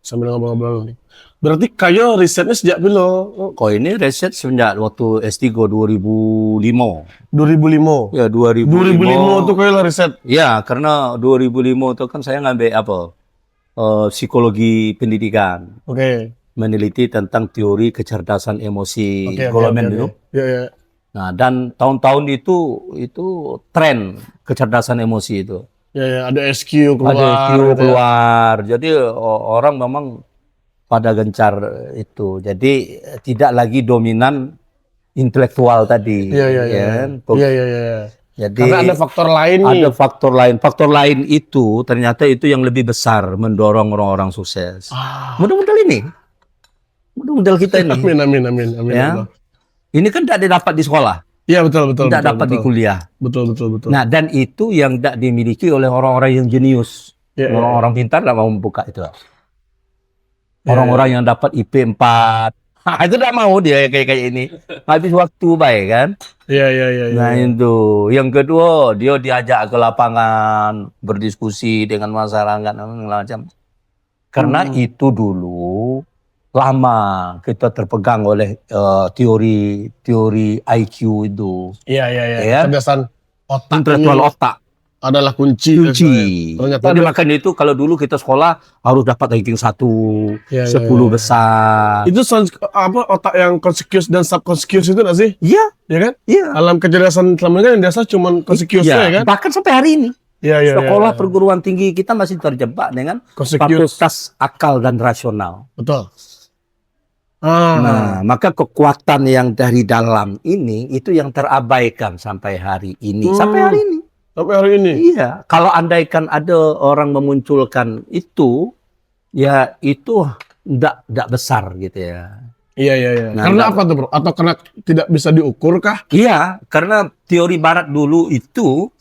sambil ngobrol-ngobrol nih. Berarti kayo risetnya sejak bilo? Kok ini riset sejak waktu S3 2005. 2005. Ya 2005. 2005 tuh kayo lah riset. Ya, karena 2005 itu kan saya ngambil psikologi pendidikan. Oke. Meneliti tentang teori kecerdasan emosi Oke, Goleman dulu. Iya, iya. Nah, dan tahun-tahun itu tren kecerdasan emosi itu. Ya, ya, ada SQ keluar. Ada SQ gitu keluar. Jadi orang memang pada gencar itu. Jadi tidak lagi dominan intelektual tadi. Iya, iya, iya. Kan? Iya, iya, iya. Jadi karena ada faktor lain nih. Ada faktor lain. Faktor lain itu ternyata itu yang lebih besar mendorong orang-orang sukses. Model-model ini. Model kita ini. Amin. Ya. Ini kan tidak didapat di sekolah. Iya, betul. Tidak dapat di kuliah. Betul. Nah, dan itu yang tidak dimiliki oleh orang-orang yang jenius. Orang-orang pintar tidak mau membuka itu. Orang-orang yang dapat IP 4. Itu tidak mau dia kayak ini. Habis waktu baik kan? Iya. Nah itu. Yang kedua, dia diajak ke lapangan, berdiskusi dengan masyarakat macam. Karena itu dulu lama kita terpegang oleh teori IQ itu. Iya. Kecerdasan otak. Intelektual otak adalah kunci. Ternyata jadi makanya itu kalau dulu kita sekolah harus dapat ranking 1, 10 besar. Itu otak yang conscious dan subconscious itu nggak sih? Iya. Ya kan? Iya. Alam kecerdasan selama ini kan yang dasar cuma consciousnya ya kan? Bahkan sampai hari ini. Iya. Sekolah perguruan tinggi kita masih terjebak dengan fakultas akal dan rasional. Betul. Nah, maka kekuatan yang dari dalam ini itu yang terabaikan sampai hari ini. Sampai hari ini. Iya. Kalau andaikan ada orang memunculkan itu, ya itu tidak besar gitu ya. Iya. Nah, karena apa tuh bro? Atau karena tidak bisa diukur kah? Iya, karena teori barat dulu itu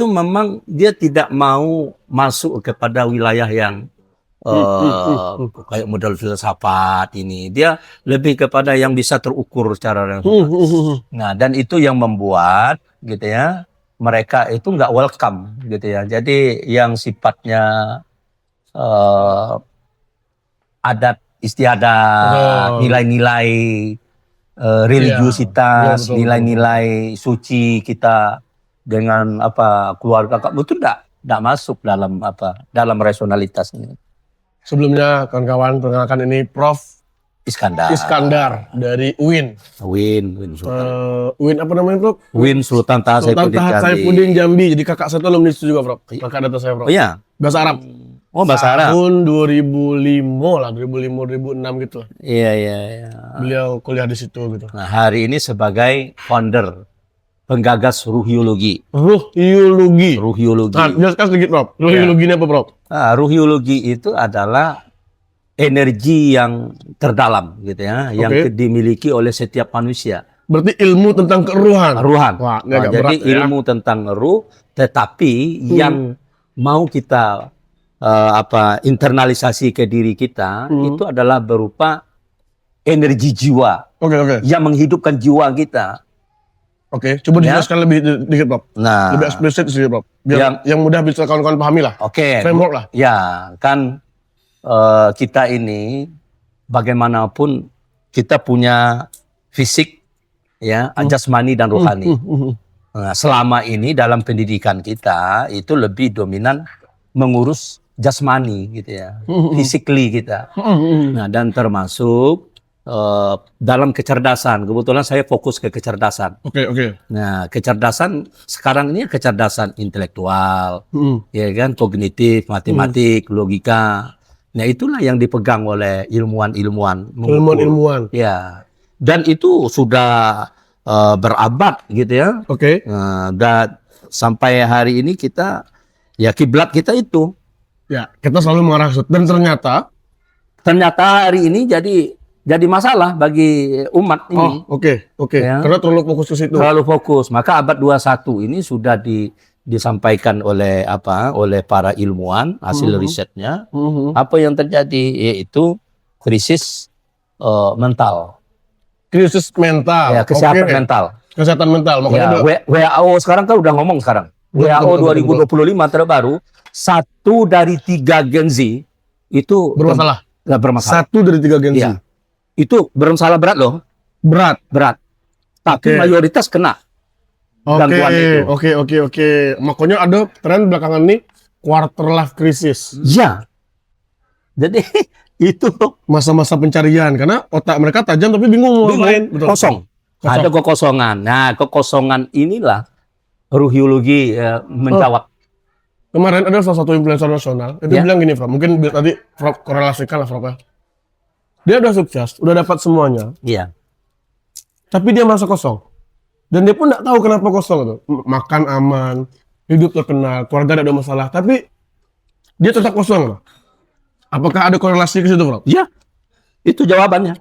memang dia tidak mau masuk kepada wilayah yang kayak model filsafat ini. Dia lebih kepada yang bisa terukur secara langsung. Nah, dan itu yang membuat gitu ya, mereka itu nggak welcome gitu ya. Jadi yang sifatnya adat istiadat, nilai-nilai religiusitas, nilai-nilai suci kita dengan keluarga itu tidak masuk dalam rasionalitas ini. Sebelumnya kawan-kawan perkenalkan ini Prof. Iskandar dari UIN. UIN apa namanya Prof? UIN Sultan Taha Saifuddin Jambi. Jadi kakak saya itu alumni itu juga Prof. Kakak data saya Prof. Oh iya. Bahasa Arab. Oh bahasa Arab. Tahun 2005 lah, 2005-2006 gitu. Iya. Beliau kuliah di situ gitu. Nah hari ini sebagai founder, penggagas ruhiologi. Ruhiologi. Nah, jelaskan sedikit Prof. Ruhiologi ini apa Prof? Nah, ruhiologi itu adalah energi yang terdalam gitu ya, yang dimiliki oleh setiap manusia. Berarti ilmu tentang keruhan. Wah, jadi ilmu tentang ruh, tetapi yang mau kita internalisasi ke diri kita itu adalah berupa energi jiwa. Yang menghidupkan jiwa kita. Coba dijelaskan lebih dikit, Prof. Nah, lebih eksplisit sih, Prof. Biar yang mudah bisa kawan-kawan pahami lah. Framework lah. Ya, kan kita ini bagaimanapun kita punya fisik, ya, jasmani dan rohani. Nah, selama ini dalam pendidikan kita itu lebih dominan mengurus jasmani gitu ya, physically kita. Nah, dan termasuk dalam kecerdasan. Kebetulan saya fokus ke kecerdasan. Nah, kecerdasan sekarang ini kecerdasan intelektual, ya kan, kognitif, matematik, logika. Nah, itulah yang dipegang oleh ilmuwan-ilmuwan. Ya, dan itu sudah berabad gitu ya. Dan sampai hari ini kita ya kiblat kita itu. Ya, kita selalu mengarah ke situ. Dan ternyata hari ini jadi masalah bagi umat ini. Ya. Karena terlalu fokus ke situ. Terlalu fokus. Maka abad 21 ini sudah disampaikan oleh para ilmuwan hasil risetnya. Apa yang terjadi yaitu krisis mental. Krisis mental. Ya, kesehatan mental. Kesehatan mental. Makanya WHO sekarang kan udah ngomong sekarang. WHO 2025 terbaru, 1 dari 3 Gen Z itu bermasalah. nggak bermasalah. 1 dari 3 Gen Z. Iya. Itu bermasalah berat loh. Berat. Tapi mayoritas kena gangguan itu. Oke. Makanya ada tren belakangan ini quarter life crisis. Ya. Jadi itu Masa-masa pencarian karena otak mereka tajam tapi bingung mau main. kosong. Ada kekosongan. Nah, kekosongan inilah ruhiologi menjawab. Kemarin ada salah satu influencer nasional itu bilang gini, Prof. Mungkin tadi Prof korelasikan lah, Prof. Ya. Dia udah sukses, udah dapat semuanya. Iya. Tapi dia merasa kosong. Dan dia pun nggak tahu kenapa kosong itu. Makan aman, hidup terkenal, keluarga tidak ada masalah, tapi dia tetap kosong loh. Apakah ada korelasi ke situ, Prof? Iya. Itu jawabannya.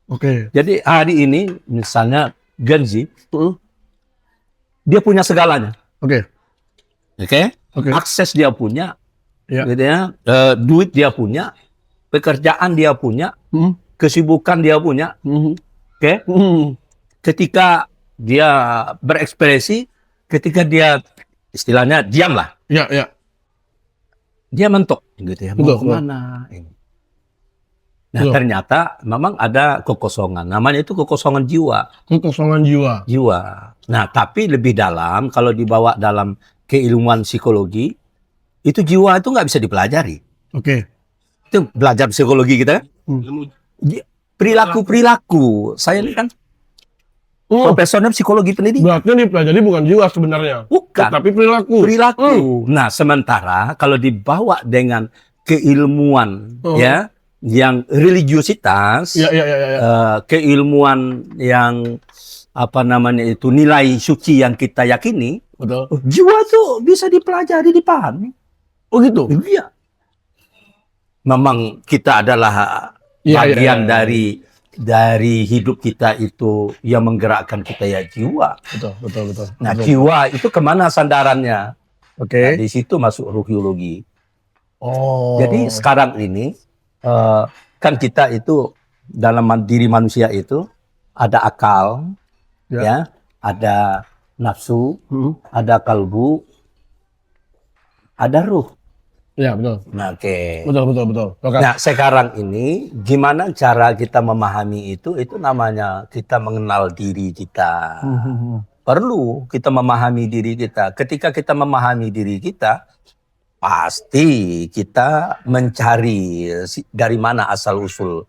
Oke. Jadi hari ini misalnya Gen Z, dia punya segalanya. Oke. Akses dia punya, Ya. gitu ya. Duit dia punya, pekerjaan dia punya, kesibukan dia punya. Ketika dia berekspresi, ketika dia istilahnya diam lah, Ya. dia mentok, gitu ya. Mau Betul, kemana? Ini. Nah, Betul. ternyata memang ada kekosongan. Namanya itu kekosongan jiwa. Kekosongan jiwa. Nah, tapi lebih dalam, kalau dibawa dalam keilmuan psikologi, itu jiwa itu nggak bisa dipelajari. Oke. Itu belajar psikologi kita kan? Perilaku. Saya ini kan profesornya psikologi pendidikan. Berarti yang dipelajari bukan jiwa sebenarnya. Bukan. Tapi perilaku. Nah, sementara kalau dibawa dengan keilmuan ya, yang religiositas, keilmuan yang apa namanya itu nilai suci yang kita yakini, Betul. jiwa tuh bisa dipelajari, dipahami. Oh gitu. Iya. Memang kita adalah bagian dari hidup kita itu yang menggerakkan kita ya jiwa. Betul. Nah, jiwa itu kemana sandarannya? Oke. Nah, di situ masuk ruhiologi. Oh. Jadi sekarang ini kan kita itu dalam diri manusia itu ada akal, ya, ada nafsu, ada kalbu, ada ruh. Ya, betul. Nah, oke. Betul. Nah, sekarang ini gimana cara kita memahami itu? Itu namanya kita mengenal diri kita. Perlu kita memahami diri kita. Ketika kita memahami diri kita, pasti kita mencari dari mana asal-usul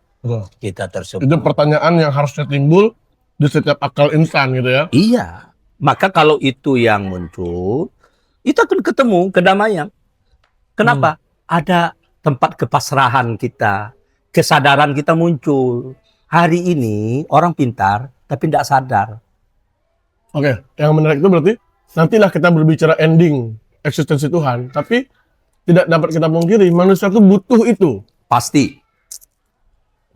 kita tersebut. Itu pertanyaan yang harusnya timbul di setiap akal insan gitu ya. Iya. Maka kalau itu yang muncul, itu akan ketemu kedamaian. Kenapa? Ada tempat kepasrahan kita, kesadaran kita muncul. Hari ini orang pintar tapi tidak sadar. Oke, yang menarik itu berarti nantilah kita berbicara ending eksistensi Tuhan, tapi tidak dapat kita pungkiri manusia itu butuh itu. Pasti.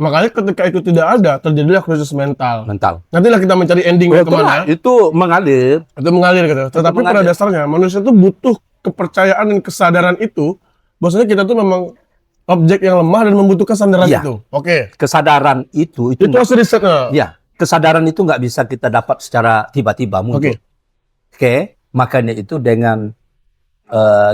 Makanya ketika itu tidak ada, terjadilah krisis mental. Nantilah kita mencari endingnya kemana. Itu mengalir. Itu mengalir gitu. Tetapi pada dasarnya manusia itu butuh kepercayaan dan kesadaran itu. Bahwasanya kita tuh memang objek yang lemah dan membutuhkan sandaran itu. Oke. Kesadaran itu harus risetnya. Iya. Kesadaran itu nggak bisa kita dapat secara tiba-tiba muncul. Oke. Makanya itu dengan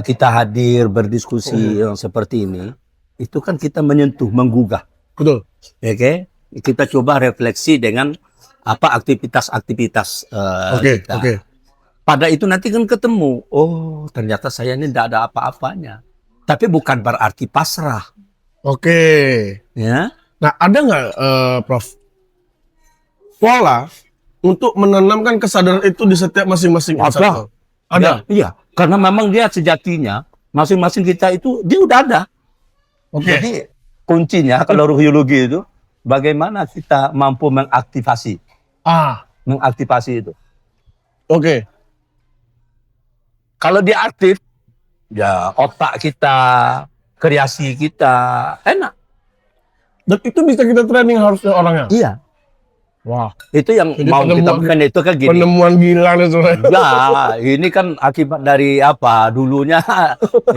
kita hadir berdiskusi yang seperti ini, itu kan kita menyentuh, menggugah. Betul. Oke. Kita coba refleksi dengan apa aktivitas-aktivitas kita. Pada itu nanti kan ketemu, oh ternyata saya ini tidak ada apa-apanya. Tapi bukan berarti pasrah. Oke. Ya. Nah, ada nggak, Prof, pola untuk menanamkan kesadaran itu di setiap masing-masing insan? Ada. Iya. Karena memang dia sejatinya masing-masing kita itu dia udah ada. Jadi kuncinya kalau ruhiologi itu bagaimana kita mampu mengaktifasi. Mengaktifasi itu. Oke. Kalau dia aktif, ya otak kita, kreasi kita enak. Dan itu bisa kita training harusnya orangnya. Iya. Wah. Itu yang Jadi mau kita bukan itu kan gini. Penemuan gila nih sebenarnya. Ya, ini kan akibat dari apa? Dulunya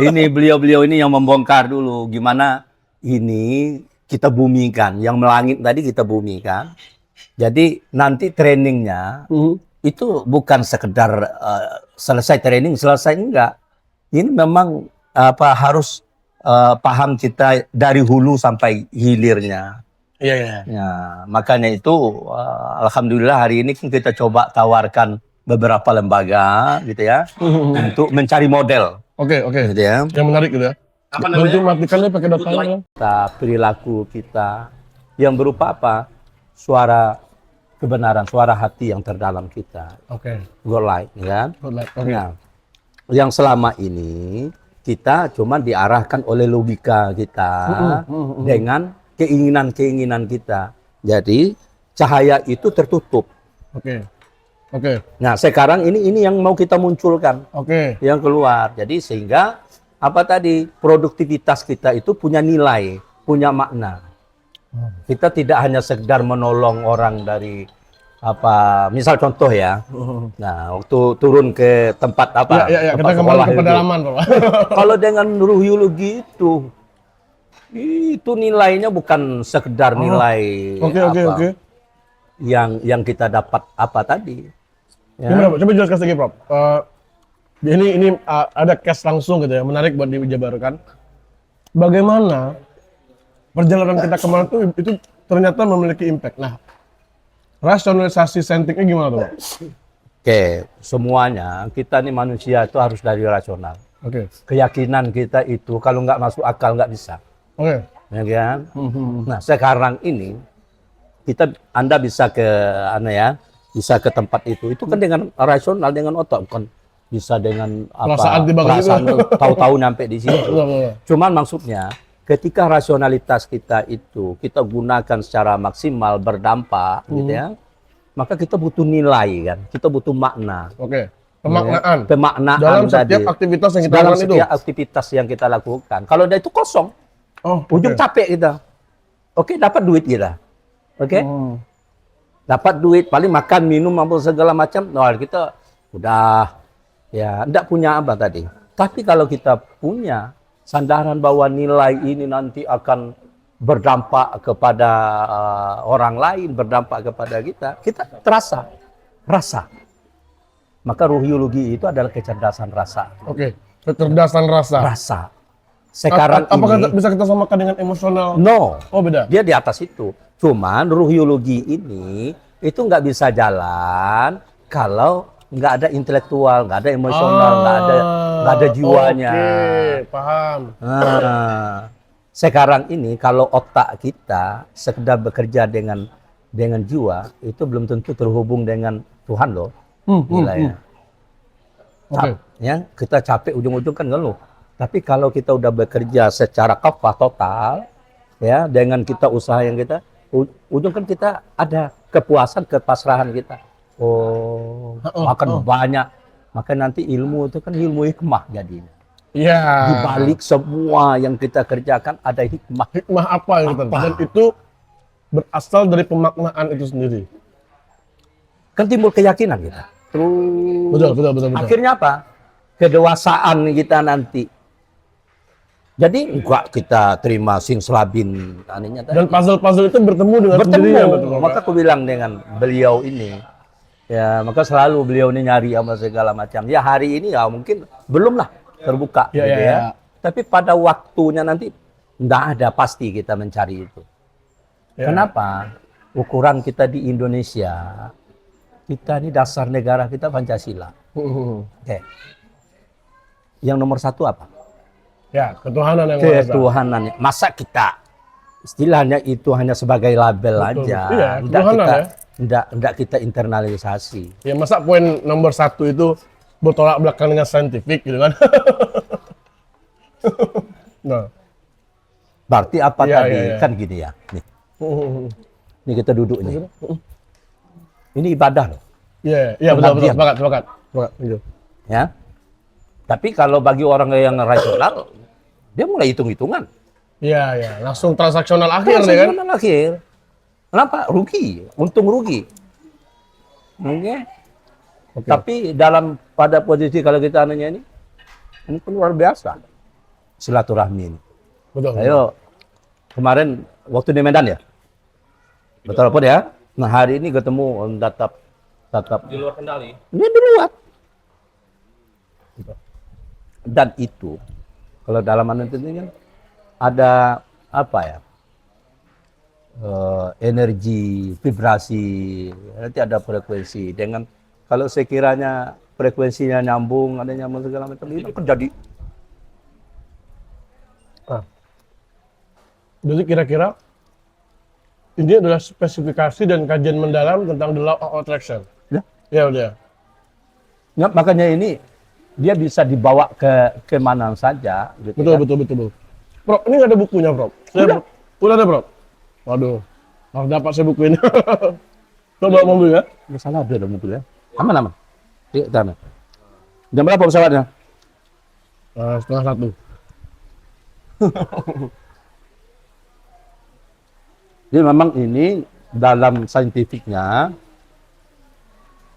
ini beliau-beliau ini yang membongkar dulu. Gimana ini kita bumikan. Yang melangit tadi kita bumikan. Jadi nanti trainingnya itu bukan sekedar selesai training, selesai enggak. Ini memang harus paham kita dari hulu sampai hilirnya. Iya, iya. Ya, makanya itu alhamdulillah hari ini kan kita coba tawarkan beberapa lembaga gitu ya untuk mencari model Oke, oke. gitu ya. Yang menarik gitu ya. Apa Bantu matikannya pakai datanya. Kan? Kita perilaku kita yang berupa apa? Suara kebenaran, suara hati yang terdalam kita. Oke. God light, ya. Good luck. Oke. Nah, yang selama ini kita cuma diarahkan oleh logika kita dengan keinginan-keinginan kita. Jadi cahaya itu tertutup. Oke. Oke. Nah, sekarang ini yang mau kita munculkan, Oke. yang keluar. Jadi sehingga apa tadi produktivitas kita itu punya nilai, punya makna. Kita tidak hanya sekedar menolong orang dari apa, misal contoh ya. Nah, waktu turun ke tempat apa? Ya, tempat kita kembali sekolah ke itu. pedalaman, Pak. Kalau dengan ruhyologi itu nilainya bukan sekedar nilai Oke, apa oke, oke. yang kita dapat apa tadi. Ya. Gimana, Pak? Coba jelaskan sedikit, Prof. Ini ada case langsung gitu ya, menarik buat dijabarkan. Bagaimana perjalanan kita kemarin itu ternyata memiliki impact. Nah, rasionalisasi saintiknya gimana tuh, Pak? Oke, semuanya kita nih manusia itu harus dari rasional. Oke. Keyakinan kita itu kalau nggak masuk akal nggak bisa, Oke. ya kan? Nah, sekarang ini Anda bisa ke bisa ke tempat itu kan dengan rasional, dengan otak, kan bisa dengan apa? Perasaan tiba-tiba. Perasaan tahu-tahu nyampe di situ. Betul, betul. Cuman maksudnya ketika rasionalitas kita itu kita gunakan secara maksimal berdampak gitu ya, maka kita butuh nilai kan, kita butuh makna. Oke. Pemaknaan. Pemaknaan Dalam tadi. setiap aktivitas yang kita Dalam lakukan itu. setiap aktivitas yang kita lakukan. Kalau dia itu kosong, Oh, ujung oke. capek kita. Oke, dapat duit kita. Oke? Dapat duit, paling makan, minum, apa segala macam. Nah, kita udah ya enggak punya apa tadi. Tapi kalau kita punya sandaran bahwa nilai ini nanti akan berdampak kepada orang lain, berdampak kepada kita terasa, rasa. Maka ruhyologi itu adalah kecerdasan rasa. Oke. Kecerdasan rasa. Rasa. Sekarang Apakah ini, bisa kita samakan dengan emosional? no, Oh, beda. dia di atas itu. Cuman ruhyologi ini itu nggak bisa jalan kalau nggak ada intelektual, nggak ada emosional, nggak ada jiwanya. Oke, paham. Nah, sekarang ini kalau otak kita sekedar bekerja dengan jiwa itu belum tentu terhubung dengan Tuhan loh. Nilainya. Oke. Ya, kita capek ujung-ujung kan ngeluh. Tapi kalau kita udah bekerja secara kafah total, ya dengan kita usaha yang kita, ujung kan kita ada kepuasan, kepasrahan kita. Oh, makan banyak, maka nanti ilmu itu kan ilmu hikmah jadinya. Iya. Di balik semua yang kita kerjakan ada hikmah. Hikmah apa yang kita Apa? dan itu berasal dari pemaknaan itu sendiri. Kan timbul keyakinan kita. Terus Betul. akhirnya apa? Kedewasaan kita nanti. Jadi enggak kita terima sing selabin aninya tadi. Dan puzzle-puzzle itu bertemu dengan sendirinya, betul, Pak. Maka aku bilang dengan beliau ini, ya maka selalu beliau ini nyari sama segala macam. Ya hari ini ya mungkin belum lah terbuka, Ya, gitu ya, ya. ya. Tapi pada waktunya nanti enggak ada pasti kita mencari itu. Ya. Kenapa? Ukuran kita di Indonesia, kita ini dasar negara kita Pancasila. Oke. Yang nomor satu apa? Ya, ketuhanan yang Maha Esa. Ketuhanan. Masa kita istilahnya itu hanya sebagai label Betul. aja. Iya, Nggak ketuhanan kita, ya. nggak kita internalisasi. Ya, masa poin nomor 1 itu bertolak belakang dengan saintifik gitu kan? Nah. Berarti apa Iya, tadi? iya, iya. Kan gini ya. Nih kita duduk nih. Ini ibadah loh. Iya, iya betul, Pengabdian. sepakat. Gitu. Ya. Tapi kalau bagi orang yang rasional, dia mulai hitung-hitungan. Iya, langsung transaksional akhir nih kan? Transaksional akhir. Kenapa? Rugi. Untung rugi. Oke. Tapi pada posisi kalau kita nanya ini pun luar biasa. Silaturahmi ini. Betul. Ayo, kemarin waktu di Medan ya? Betul apa ya? Nah hari ini ketemu tatap Di luar kendali. ini di luar. Dan itu kalau dalam itu kan ada apa ya? Energi, vibrasi, nanti ada frekuensi. Dengan kalau sekiranya frekuensinya nyambung, ada nyambung segala macam, itu terjadi. Jadi kira-kira ini adalah spesifikasi dan kajian mendalam tentang the law of attraction. Ya. Ya udah. Ya, makanya ini dia bisa dibawa ke mana saja. Gitu Betul, kan. betul. Bro, ini nggak ada bukunya, Bro. Udah ada, Bro. Waduh, harus dapat saya buku ini. Coba mobil ya. Nggak salah ada mobil ya. Aman. Iya, aman. Jam berapa pesawatnya? Setengah satu. Jadi memang ini dalam saintifiknya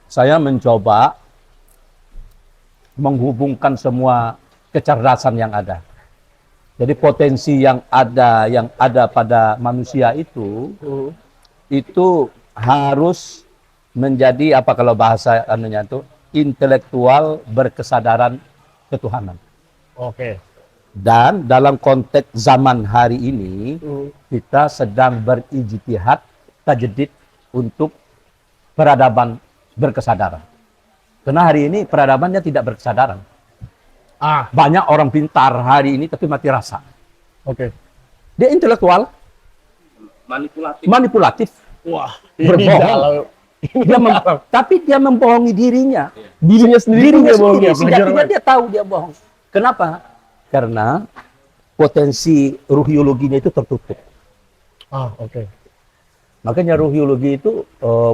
saya mencoba menghubungkan semua kecerdasan yang ada. Jadi potensi yang ada pada manusia itu harus menjadi apa kalau bahasa anunya itu intelektual berkesadaran ketuhanan. Oke. Dan dalam konteks zaman hari ini kita sedang berijtihad tajdid untuk peradaban berkesadaran. Karena hari ini peradabannya tidak berkesadaran. Banyak orang pintar hari ini tapi mati rasa. Oke. Dia intelektual, manipulatif, Wah, berbohong. Tapi dia membohongi dirinya. Dirinya sendiri dia bohong ya, Sejatinya dia tahu dia bohong. Kenapa? Karena potensi ruhiologinya itu tertutup. Oke. Makanya ruhiologi itu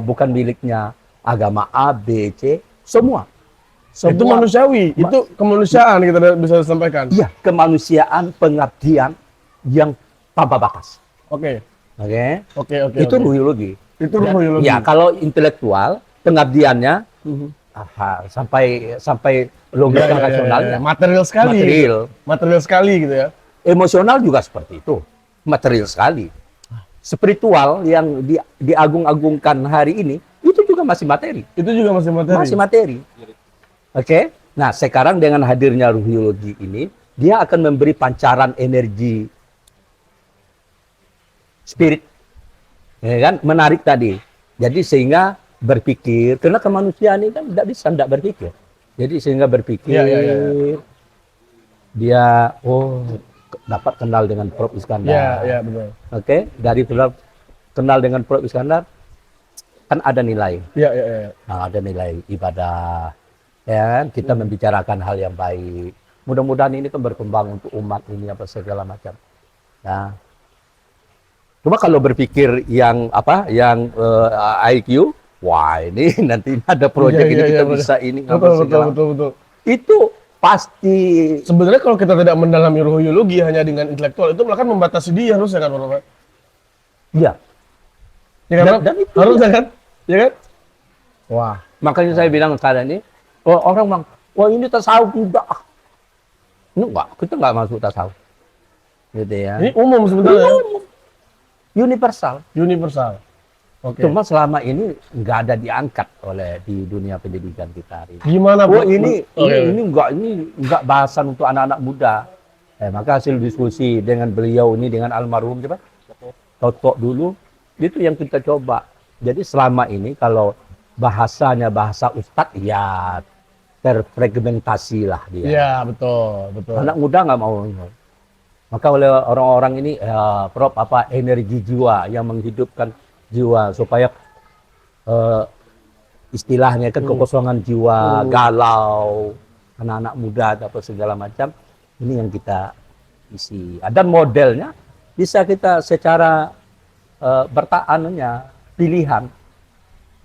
bukan miliknya agama A, B, C, semua. Itu manusiawi, itu kemanusiaan kita bisa sampaikan. Iya, kemanusiaan, pengabdian yang tanpa batas. Oke. Oke. Itu ruhiologi. Itu ruhiologi. Ya, kalau intelektual, pengabdiannya sampai logika rasionalnya. Material sekali. Material sekali gitu ya. Emosional juga seperti itu. Material sekali. Spiritual yang diagung-agungkan hari ini, itu juga masih materi. Itu juga masih materi. Masih materi. Oke. Nah, sekarang dengan hadirnya ruhiologi ini, dia akan memberi pancaran energi spirit. Ya kan? Menarik tadi. Jadi sehingga berpikir, karena kemanusiaan ini kan tidak berpikir. Jadi sehingga berpikir, dia dapat kenal dengan Prof. Iskandar. Iya, betul. Oke, dari kenal dengan Prof. Iskandar kan ada nilai. Iya. Nah, ada nilai ibadah. Ya, kan? Kita membicarakan hal yang baik. Mudah-mudahan ini kan berkembang untuk umat ini apa segala macam. Nah, cuma kalau berpikir yang IQ, wah ini nanti ada proyek ini kita bisa ini Betul. Itu pasti. Sebenarnya kalau kita tidak mendalami ruhiologi hanya dengan intelektual itu malah kan membatasi dia harusnya kan, Bro. Iya. Ya kan? Dan itu harusnya kan? Ya kan? Wah, makanya saya bilang sekarang ini, orang bilang, wah ini tasawuf tidak. Enggak, kita nggak masuk tasawuf. Gitu ya. ini umum sebenarnya. Universal. Oke. Cuma selama ini nggak ada diangkat di dunia pendidikan kita hari ini. Gimana, Bro? ini enggak bahasan untuk anak-anak muda. Maka hasil diskusi dengan beliau ini dengan almarhum coba Toto dulu itu yang kita coba. Jadi selama ini kalau bahasanya bahasa ustadz ya terfragmentasi lah dia. Iya, betul. Anak muda nggak mau. Maka oleh orang-orang ini Prof energi jiwa yang menghidupkan jiwa supaya istilahnya kan kekosongan jiwa, galau, anak-anak muda atau segala macam, ini yang kita isi. Dan modelnya bisa kita secara pilihan,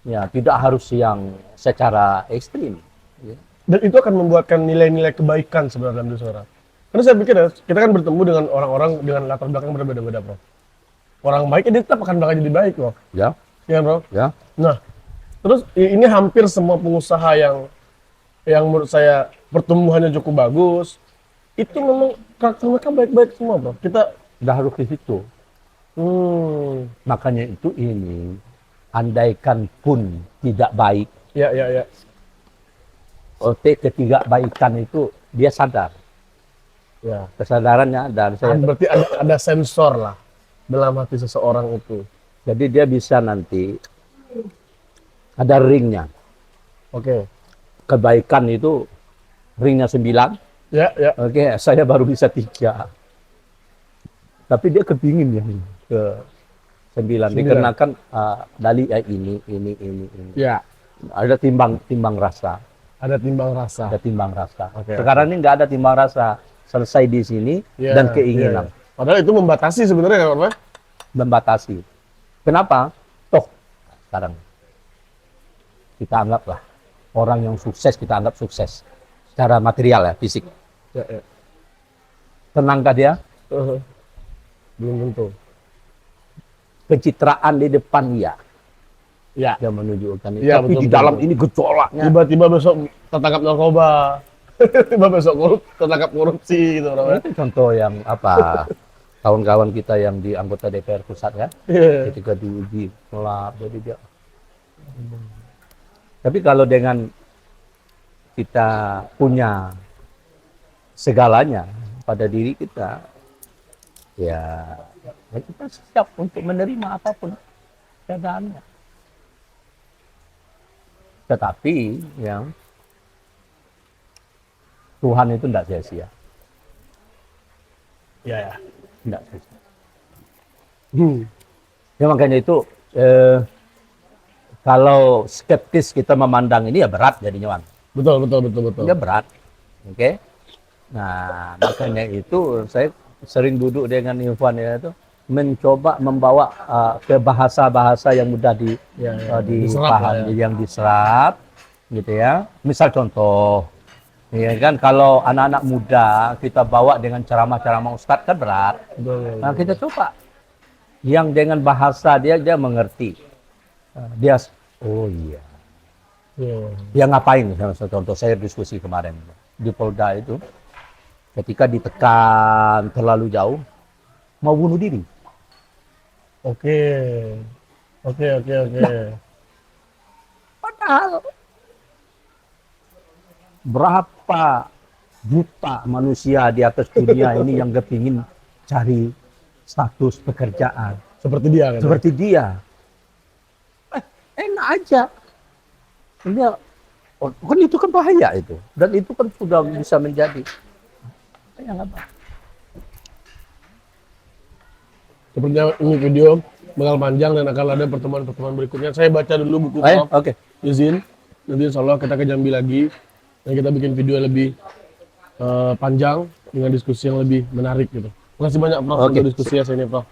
ya tidak harus yang secara ekstrim. Ya. Dan itu akan membuatkan nilai-nilai kebaikan sebenarnya dalam diri seorang. Karena saya pikir kita kan bertemu dengan orang-orang dengan latar belakang berbeda-beda, Bro. Orang baik ini tetap akan bakal jadi baik, Bro. Ya. Iya, Bro. Ya. Nah, terus ini hampir semua pengusaha yang menurut saya pertumbuhannya cukup bagus, itu memang karakter mereka baik-baik semua, Bro. Kita udah harus ke situ. Makanya itu ini, andaikan pun tidak baik, ya. ketidakbaikan itu dia sadar. Ya. Kesadarannya dan Berarti ada sensor lah dalam hati seseorang itu. jadi dia bisa nanti ada ringnya. Oke. Kebaikan itu ringnya 9. Ya, ya. Oke, saya baru bisa 3. Tapi dia kepingin yang ke 9 dikarenakan dari ini. Ya. Ada timbang rasa. Ada timbang rasa. Ada timbang rasa. Oke, Sekarang ini nggak ada timbang rasa. Selesai di sini Ya, dan keinginan. ya. Padahal itu membatasi sebenarnya kan, Pak? Membatasi. Kenapa? Toh, sekarang kita anggaplah orang yang sukses, kita anggap sukses. Secara material ya, fisik. Ya, ya. Tenangkah dia? Belum tentu. Pencitraan di depan ya. Ya. Dia menunjukkan itu. Ya, Tapi betul, di betul, dalam betul. ini gejolaknya. Tiba-tiba besok tertangkap narkoba. Tiba besok tertangkap korupsi gitu, Pak. Itu contoh yang apa? Kawan-kawan kita yang di anggota DPR pusat ya. Iya. Ketika diuji melap, jadi dia. Tapi kalau dengan kita punya segalanya pada diri kita, ya kita siap untuk menerima apapun keadaannya. Tetapi yang Tuhan itu tidak sia-sia, Ya, ya. tidak sia-sia. Ya makanya itu kalau skeptis kita memandang ini ya berat jadinya, Wan. Betul, betul, betul, betul. Ya berat, oke. Nah makanya itu saya sering duduk dengan Irfan ya itu mencoba membawa ke bahasa-bahasa yang mudah Ya, ya. Diserap lah dipahami, ya. yang diserap, gitu ya. Misal contoh, ya kan kalau anak-anak muda kita bawa dengan ceramah-ceramah ustadz kan berat. Betul, Nah kita coba yang dengan bahasa dia mengerti. Dia, oh iya. Ya. Ya ngapain? Contoh saya diskusi kemarin di Polda itu, ketika ditekan terlalu jauh, mau bunuh diri. Oke. Oke. Padahal berapa juta manusia di atas dunia ini yang kepingin cari status pekerjaan Seperti dia kan. seperti dia. Enak aja. Ini kan itu kan bahaya itu. Dan itu kan sudah bisa menjadi. Ya, nggak apa. Sepertinya ini video bakal panjang dan akan ada pertemuan-pertemuan berikutnya. Saya baca dulu buku Prof. Oke. Izin. Nanti insya Allah kita ke Jambi lagi. Dan kita bikin video yang lebih panjang dengan diskusi yang lebih menarik gitu. Terima kasih banyak Prof Oke. untuk diskusinya saya ini Prof.